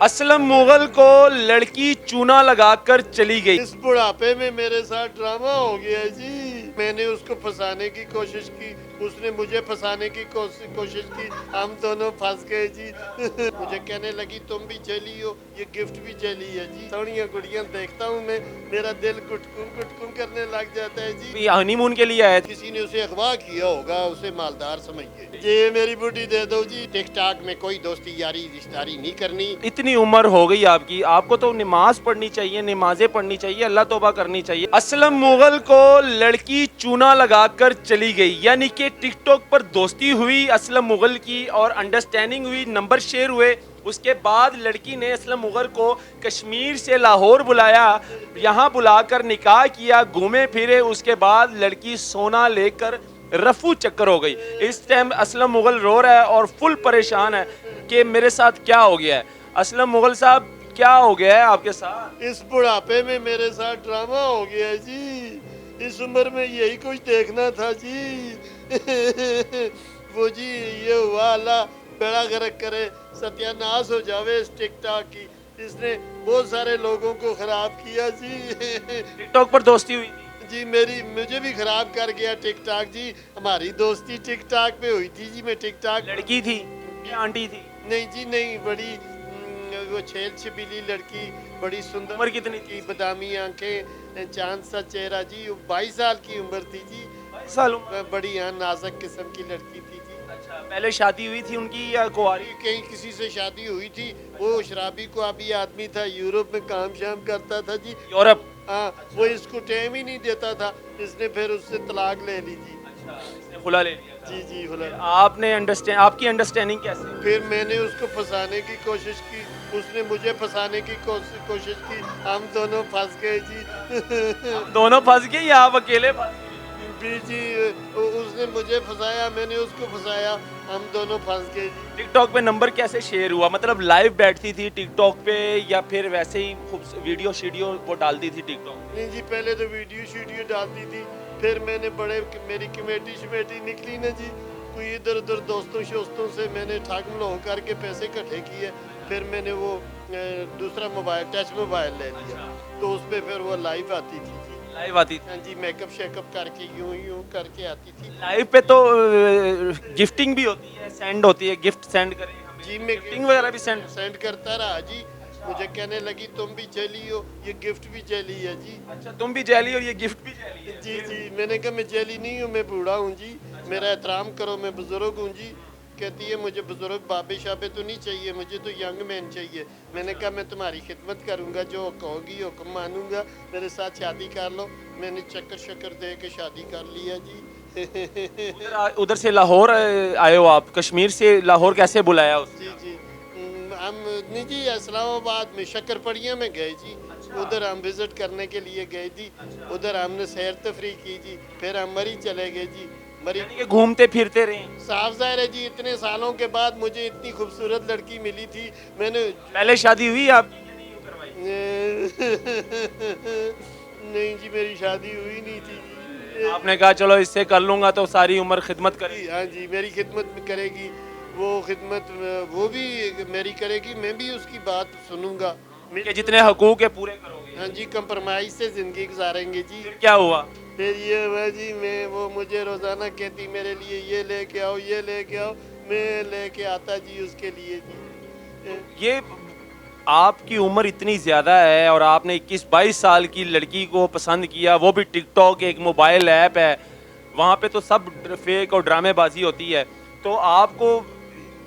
اسلم مغل کو لڑکی چونا لگا کر چلی گئی. اس بڑھاپے میں میرے ساتھ ڈرامہ ہو گیا جی. میں نے اس کو پھنسانے کی کوشش کی, اس نے مجھے پھنسانے کی کوشش کی, ہم دونوں پھنس گئے جی. مجھے کہنے لگی تم بھی چلی ہو, یہ گفٹ بھی چلی ہے جی. سوڑیاں گڑیاں دیکھتا ہوں میں, میرا دل کٹکن کرنے لگ جاتا ہے جی. ہنی مون کے لیے آئے تھے. کسی نے اسے اغوا کیا ہوگا, اسے مالدار سمجھ کے. جی میری بوٹی دے دو جی. ٹک ٹاک میں کوئی دوستی یاری رشتہ داری نہیں کرنی. اتنی عمر ہو گئی آپ کی, آپ کو تو نماز پڑھنی چاہیے, نمازیں پڑھنی چاہیے, اللہ توبہ کرنی چاہیے. اسلم مغل کو لڑکی چونا لگا کر چلی گئی, یعنی کہ ٹک ٹاک پر دوستی ہوئی اسلم مغل کی اور انڈرسٹینڈنگ ہوئی, نمبر شیئر ہوئے. اس کے بعد لڑکی نے اسلم مغل کو کشمیر سے لاہور بلایا, یہاں بلا کر نکاح کیا, گھومے پھرے. اس کے بعد لڑکی سونا لے کر رفو چکر ہو گئی. اس ٹائم اسلم مغل رو رہا ہے اور فل پریشان ہے کہ میرے ساتھ کیا ہو گیا ہے. اسلم مغل صاحب کیا ہو گیا ہے آپ کے ساتھ؟ اس بڑھاپے میں میرے ساتھ ڈرامہ ہو گیا جی. اس عمر میں یہی کچھ دیکھنا تھا جی. وہ جی یہ ہوا, اللہ بیڑا غرق کرے, ستیہ ناس ہو جاوے اس ٹک ٹاک کی. اس نے بہت سارے لوگوں کو خراب کیا جی. ٹک ٹاک پر دوستی ہوئی تھی جی مجھے بھی خراب کر گیا ٹک ٹاک جی. ہماری دوستی ٹک ٹاک پہ ہوئی تھی جی. میں ٹک ٹاک لڑکی تھی یا آنٹی تھی؟ نہیں جی نہیں, بڑی وہ چھیل چھبیلی لڑکی, بڑی سندر. عمر کتنی کی بادامی آنکھیں, چاند سا چہرہ جی. 22 سال کی عمر تھی جی. 22 سال عمر. بڑی نازک قسم کی لڑکی تھی جی. اچھا, پہلے شادی ہوئی تھی ان کی یا کواری؟ کہیں کسی سے شادی ہوئی تھی. وہ شرابی کو ابھی آدمی تھا, یورپ میں کام شام کرتا تھا جی. یورپ؟ ہاں, وہ اس کو ٹائم ہی نہیں دیتا تھا. اس نے پھر اس سے طلاق لے لی جی. اچھا, اس نے خلا لے لیا. جی جی خلا. آپ نے آپ کی انڈرسٹینڈنگ کیسے؟ پھر میں نے اس کو پھنسانے کی کوشش کی, اس نے مجھے پھنسانے کی کوشش کی, ہم دونوں پھنس گئے جی. دونوں پھنس گئے یا آپ اکیلے پھنس گئے؟ جی اس نے مجھے پھنسایا, میں نے اس کو پھنسایا, ہم دونوں پھنس گئے جی. ٹک ٹاک پہ نمبر کیسے شیئر ہوا, مطلب لائیو بیٹھتی تھی ٹک ٹاک پہ یا پھر ویسے ہی ویڈیو شیڈیو وہ ڈالتی تھی ٹک ٹاک؟ نہیں جی, پہلے تو ویڈیو شیڈیو ڈالتی تھی. پھر میں نے میری کمیٹی نکلی نا جی, کوئی ادھر ادھر دوستوں سے میں نے ٹھگ ملو کر کے پیسے اکٹھے کیے. پھر میں نے وہ دوسرا موبائل, ٹچ موبائل لے لیا, تو اس پہ پھر وہ لائیو آتی تھی جی. لائیو آتی تھی؟ ہاں جی, میک اپ شیک اپ کر کے یوں کر کے آتی تھی. لائیو پہ تو گفٹنگ بھی ہوتی ہے, سینڈ ہوتی ہے, گفٹ سینڈ کریں ہمیں جی. میں گفٹنگ وغیرہ بھی سینڈ کرتا رہا جی. مجھے کہنے لگی تم بھی جیلی ہو, یہ گفٹ بھی جیلی ہے جی. اچھا, تم بھی جیلی اور یہ گفٹ بھی جیلی ہے؟ جی جی. میں نے کہا میں جیلی نہیں ہوں, میں بوڑھا ہوں جی, میرا احترام کرو, میں بزرگ ہوں جی. کہتی ہے مجھے بزرگ بابے شابے تو نہیں چاہیے, مجھے تو ینگ مین چاہیے. میں نے کہا میں تمہاری خدمت کروں گا, جو کہو گی حکم مانوں گا, میرے ساتھ شادی کر لو. میں نے چکر دے کے شادی کر لیا جی. ادھر سے لاہور آئے ہو آپ, کشمیر سے لاہور کیسے بلایا اس نے؟ جی جی. ہم نہیں جی, اسلام آباد میں شکر پڑیاں میں گئے جی. ادھر ہم وزٹ کرنے کے لیے گئے جی. ادھر ہم نے سیر تفریح کی جی. پھر ہم مری چلے گئے جی. کہ گھومتے پھرتے رہے؟ صاف ظاہر ہے جی, اتنے سالوں کے بعد مجھے اتنی خوبصورت لڑکی ملی تھی. میں نے پہلے شادی ہوئی آپ کی یا نہیں کروائی؟ نہیں جی, میری شادی ہوئی نہیں تھی جی. آپ نے کہا چلو اس سے کر لوں گا تو ساری عمر خدمت کرے. ہاں جی, میری خدمت کرے گی, وہ خدمت وہ بھی میری کرے گی, میں بھی اس کی بات سنوں گا. کہ جتنے حقوق ہے پورے کرو گے. ہاں جی, کمپرومائز سے زندگی گزاریں گے جی. پھر کیا ہوا؟ پھر یہ ہوا جی, وہ مجھے روزانہ کہتی میرے لیے یہ لے کے آؤ, یہ لے کے آؤ. میں لے کے آتا جی اس کے لیے جی. یہ آپ کی عمر اتنی زیادہ ہے اور آپ نے 21-22 سال کی لڑکی کو پسند کیا, وہ بھی ٹک ٹاک ایک موبائل ایپ ہے, وہاں پہ تو سب فیک اور ڈرامے بازی ہوتی ہے. تو آپ کو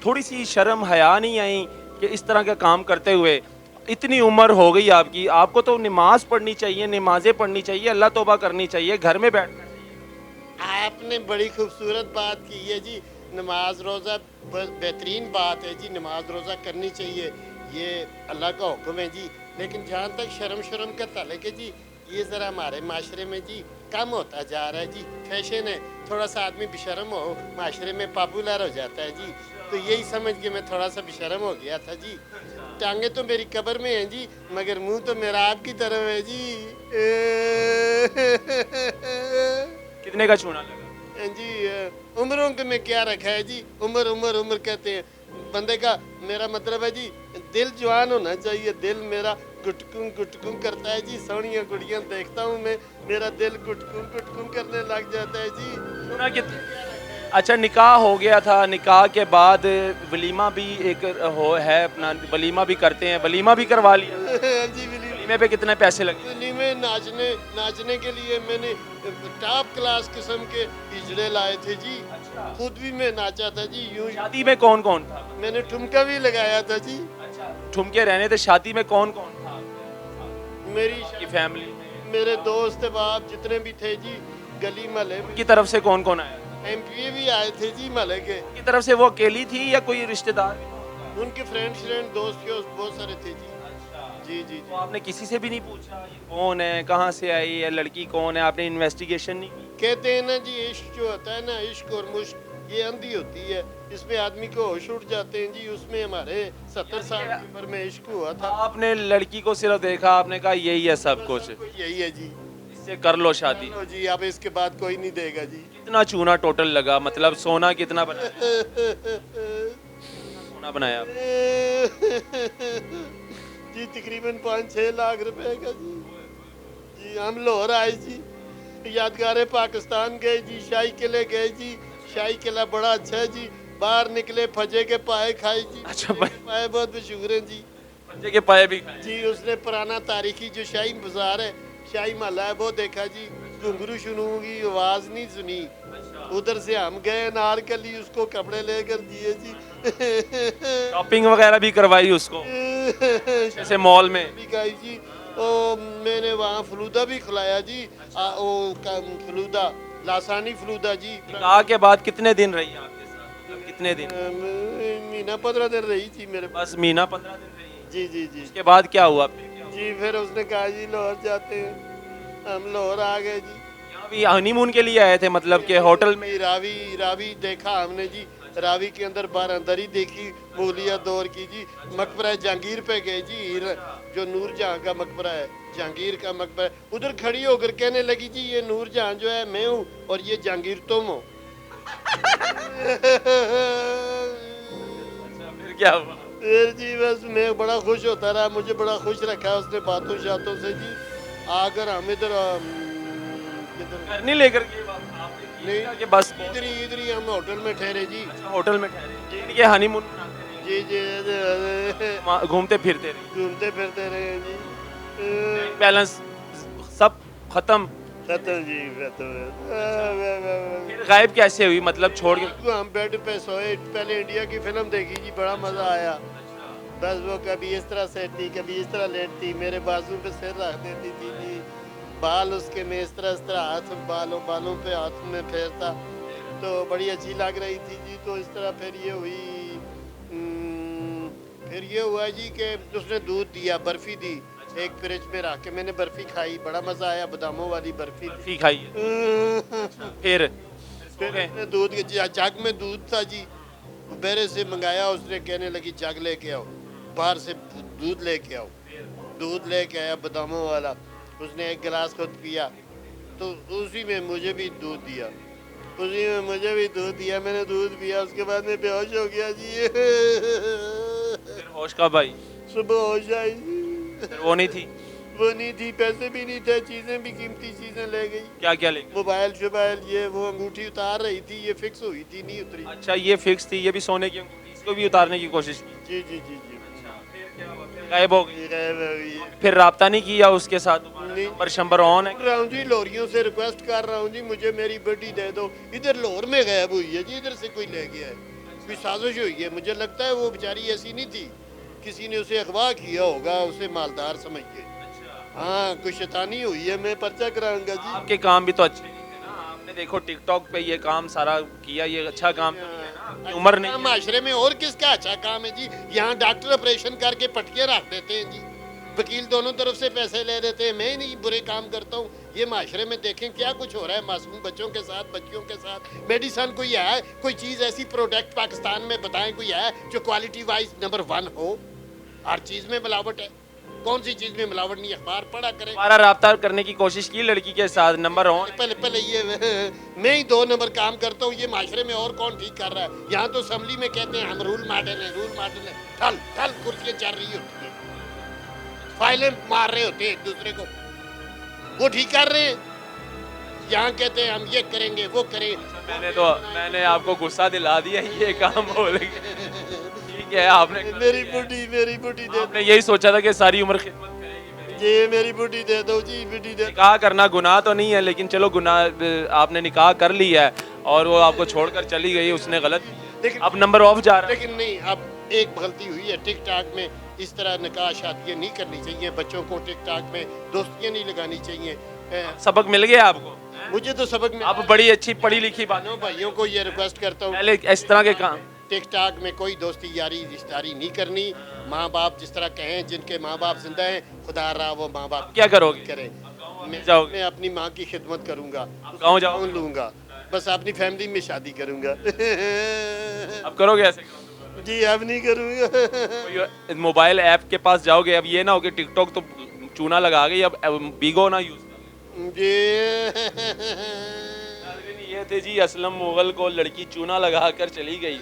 تھوڑی سی شرم حیا نہیں آئی کہ اس طرح کا کام کرتے ہوئے؟ اتنی عمر ہو گئی آپ کی, آپ کو تو نماز پڑھنی چاہیے, نمازیں پڑھنی چاہیے, اللہ توبہ کرنی چاہیے, گھر میں بیٹھنا چاہیے. آپ نے بڑی خوبصورت بات کی ہے جی. نماز روزہ بہترین بات ہے جی, نماز روزہ کرنی چاہیے, یہ اللہ کا حکم ہے جی. لیکن جہاں تک شرم کا تعلق ہے جی, یہ ذرا ہمارے معاشرے میں جی کم ہوتا جا رہا ہے جی. فیشن ہے, تھوڑا سا آدمی بشرم ہو معاشرے میں پاپولر ہو جاتا ہے جی. تو یہی سمجھ کے میں تھوڑا سا بشرم ہو گیا تھا جی. ٹانگیں تو میری قبر میں ہیں جی, مگر منہ تو میرا آپ کی طرف ہے جی. کتنے کا چونا لگا جی؟ عمروں کے میں کیا رکھا ہے جی, عمر کہتے ہیں بندے کا. میرا مطلب ہے جی दिल जवान होना चाहिए। दिल मेरा गुटकुं करता है जी, सोहनियां कुड़ियां देखता हूँ मैं, मेरा दिल गुटकुं करने लग जाता है जी। चूना कितना अच्छा निकाह हो गया था, निकाह के बाद वलीमा भी एक हो है अपना, वलीमा भी करते हैं, वलीमा भी करवा लिया। जी वलीमे पे कितने पैसे लगे? दिल्ली में नाचने के लिए मैंने टॉप क्लास किस्म के हिजड़े लाए थे जी। खुद भी मैं नाचा था जी यूं। शादी में कौन कौन था? मैंने ठुमका भी लगाया था जी। ठुमके रहने थे, शादी में कौन कौन था मेरी की फैमिली में? मेरे दोस्त बाप जितने भी थे जी, गली महल्ले में की तरफ से कौन कौन आया? एमपी भी आए थे जी महल्ले के। की तरफ से वो अकेली थी या कोई रिश्तेदार भी था? उनके फ्रेंड दोस्त के बहुत सारे थे जी। जी जी तो आपने किसी से भी नहीं पूछा ये कौन है, कहाँ से आई है, लड़की कौन है? आपने इन्वेस्टिगेशन नहीं की? कहते हैं ना जी, इश्क जो होता है ना, इश्क और मुश्क ये अंधी होती है, इसमें आदमी को होश उड़ जाते हैं जी। उसमें हमारे 70 साल की उम्र में इश्क हुआ था। आपने लड़की को सिर्फ देखा, आपने कहा यही है सब कुछ, यही है जी, इससे कर लो शादी। लो जी, अब इसके बाद कोई नहीं देगा जी। कितना चूना टोटल लगा, मतलब सोना कितना बना, सोना बनाया आपने? जी तकरीबन 5-6 लाख रुपए का जी। जी हम लाहौर आए जी, यादगार पाकिस्तान गए जी, शाही किले गए जी। शाही किला बड़ा अच्छा है जी। बाहर निकले, फजे के पाए खाए जी। अच्छा पाए बहुत मशहूर हैं जी। पंजे के पाए भी खाए। जी उसने पुराना तारीखी जो शाही बाजार है, शाही महल है, वो देखा जी। घुंघरू शुनू की आवाज नहीं सुनी। उधर से हम गए नारकली, उसको कपड़े लेकर दिए जी। शॉपिंग वगैरह भी करवाई उसको जैसे मॉल में? भी खाई जी। ओ मैंने वहाँ फलूदा भी खिलाया जी। फलूदा, लासानी फलूदा जी। निकाह के बाद कितने दिन रही आपके साथ, मतलब कितने दिन? महीना 15 दिन रही थी मेरे पास। बस महीना 15 दिन रही? जी जी जी उसके बाद क्या हुआ फिर? जी फिर उसने कहा जी लाहौर जाते हैं। हम लाहौर आ गए जी। यहाँ भी हनीमून के लिए आए थे, मतलब कि होटल में? रावी देखा हमने जी। रावी के अंदर बारांदरी देखी, मुगलिया दौर की जी। मकबरा जहांगीर पे गए जी, जो नूर जहाँ का मकबरा है, जहांगीर का मकबरा। उधर खड़ी होकर कहने लगी जी, ये नूर जहाँ जो है मैं हूँ और ये जहांगीर तुम हो। फिर क्या हुआ? फिर जी बस मैं बड़ा खुश होता रहा, मुझे बड़ा खुश रखा उसने बातों शातों से जी। आकर हम इधर घर नहीं लेकर गए आपने की नहीं ना कि बस इधर ही हम होटल में ठहरे जी। अच्छा, होटल में ठहरे जी, ये हनीमून मनाते जी जी रहे, घूमते फिरते रहे, घूमते फिरते रहे जी। बैलेंस सब खत्म? खत्म जी खत्म। फिर गायब कैसे हुई, मतलब छोड़ के? हम बेड पे सोए, पहले इंडिया की फिल्म देखी जी, बड़ा मजा आया। बस वो कभी इस तरह सेटती, कभी इस तरह लेटती, मेरे बाजू पे सिर रख देती थी जी। बाल उसके में इस तरह हाथ बालों पे हाथ में फेरता, तो बड़ी अच्छी लग रही थी जी। तो इस तरह फिर ये हुई, फिर ये हुआ जी कि उसने दूध दिया, बर्फी दी, एक फ्रिज में रख के मैंने बर्फी खाई, बड़ा मजा आया, बादामों वाली बर्फी खाई है। फिर उसने दूध जग में दूध था जी, बेरे से मंगाया। उसने कहने लगी जग लेके आओ, बाहर से दूध लेके आओ। दूध लेके आया बादामों वाला, उसने एक गिलास खुद पिया, तो उसी में मुझे भी दूध दिया, मैंने दूध पिया। उसके बाद मैं बेहोश हो गया जी। फिर होश कब आई? सुबह होश आई। वो नहीं थी, पैसे भी नहीं थे, चीजें भी कीमती चीजें ले गई। क्या क्या ले? मोबाइल शोबाइल, ये वो अंगूठी उतार रही थी, ये फिक्स हुई थी, नहीं उतरी। अच्छा ये फिक्स थी, ये भी सोने की अंगूठी, इसको भी उतारने की कोशिश की? जी जी जी जी। गायब हो गई? फिर राब्ता नहीं किया उसके साथ? नंबर शंबर ऑन है? रहा हूँ जी, लोरियों से रिक्वेस्ट कर रहा हूँ जी, मुझे मेरी बेटी दे दो। इधर लाहौर में गायब हुई है जी, इधर से कोई ले गया है, कोई साजिश हुई है। मुझे लगता है वो बेचारी ऐसी नहीं थी, किसी ने उसे अगवा किया होगा, उसे मालदार समझ के। हाँ कुछ शैतानी हुई है, मैं पर्चा कराऊंगा जी। आपके काम भी तो अच्छे नहीं थे ना, आपने देखो टिकटॉक पे ये काम सारा किया, ये अच्छा काम तो नहीं है ना, आपकी उम्र नहीं है। माशरे में और किसका अच्छा काम है जी? यहाँ डॉक्टर ऑपरेशन करके पटके रख देते हैं जी, वकील दोनों तरफ से पैसे ले देते हैं। मैं नहीं बुरे काम करता हूँ, ये माशरे में देखें क्या कुछ हो रहा है मासूम बच्चों के साथ, बच्चियों के साथ। मेडिसन कोई है, कोई चीज़ ऐसी प्रोडक्ट पाकिस्तान में बताएं कोई है जो क्वालिटी वाइज नंबर 1 हो? हर चीज़ में मिलावट है। कौन सी चीज़ में मिलावट नहीं है, अखबार पढ़ा करें। दोबारा रब्ता करने की कोशिश की लड़की के साथ, नंबर ऑन? पहले ये मैं ही 2 नंबर काम करता हूँ, ये माशरे में और कौन ठीक कर रहा है? यहाँ तो असम्बली में कहते हैं हम रूल मॉडल हैं, रूल मॉडल है, ठल ठल कुर्सियाँ चल रही होती हैं, फाइलें मार रहे होते हैं एक दूसरे को, वो ठीक कर रहे हैं। यहाँ कहते हैं हम ये करेंगे वो करेंगे। मैंने आपको गुस्सा दिला दिया ये काम बोल के। ठीक है, आपने मेरी बुढ़ी दे आपने यही सोचा था कि सारी उम्र खिदमत करेगी मेरी। जी, मेरी बुढ़ी दे दो जी, बुढ़ी दे। निकाह करना गुनाह तो नहीं है, लेकिन चलो गुनाह, आपने निकाह कर लिया है और वो आपको छोड़कर चली गई, उसने गलत, लेकिन अब नंबर ऑफ जा रहा है। लेकिन नहीं, अब एक गलती हुई है, टिक टाक में इस तरह निकाह शादियाँ नहीं करनी चाहिए, बच्चों को टिक टाक में दोस्तियाँ नहीं लगानी चाहिए। सबक मिल गया आपको? मुझे तो सबक में, आप बड़ी अच्छी पढ़ी लिखी बात, भाइयों को ये रिक्वेस्ट करता हूँ, पहले इस तरह के काम टिक टाक में कोई दोस्ती यारी रिश्तेदारी नहीं करनी। माँ बाप जिस तरह कहें, जिनके माँ बाप जिंदा हैं, खुदा रहा वो माँ बाप क्या करोगे? करें। जाओगे? मैं अपनी माँ की खिदमत करूँगा, गाँव जाओ? लोन लूँगा, बस अपनी फैमिली में शादी करूँगा। अब करोगे ऐसे? जी अब नहीं करूँगा। कोई मोबाइल ऐप के पास जाओगे, अब ये ना हो कि टिकटॉक तो चूना लगा गई, अब बीगो ना यूज कर। जी ये थे जी असलम मुगल को लड़की चूना लगाकर चली गई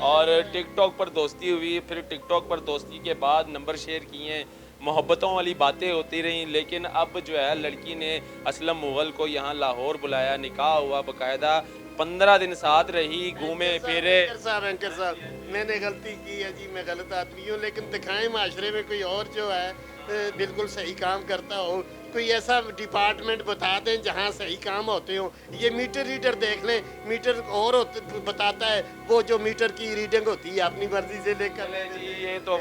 और टिकटॉक पर दोस्ती हुई, फिर टिकटॉक पर दोस्ती के बाद नंबर शेयर किए, मोहब्बतों वाली बातें होती रहीं, लेकिन अब जो है लड़की ने असलम मुगल को यहाँ लाहौर बुलाया, निकाह हुआ बाकायदा, 15 दिन साथ रही, घूमे फिरे। एंकर साहब, मैंने गलती की है जी, मैं गलत आदमी हूँ, लेकिन दिखाएं माशरे में कोई और जो है बिल्कुल सही काम करता हो, कोई ऐसा डिपार्टमेंट बता दें जहाँ सही काम होते हो। ये मीटर रीडर देख लें, मीटर और बताता है, वो जो मीटर की रीडिंग होती है अपनी मर्जी से लेकर। जी ये तो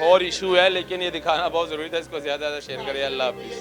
और इशू है, लेकिन ये दिखाना बहुत ज़रूरी था, इसको ज़्यादा शेयर करें। अल्लाह हाफिज़।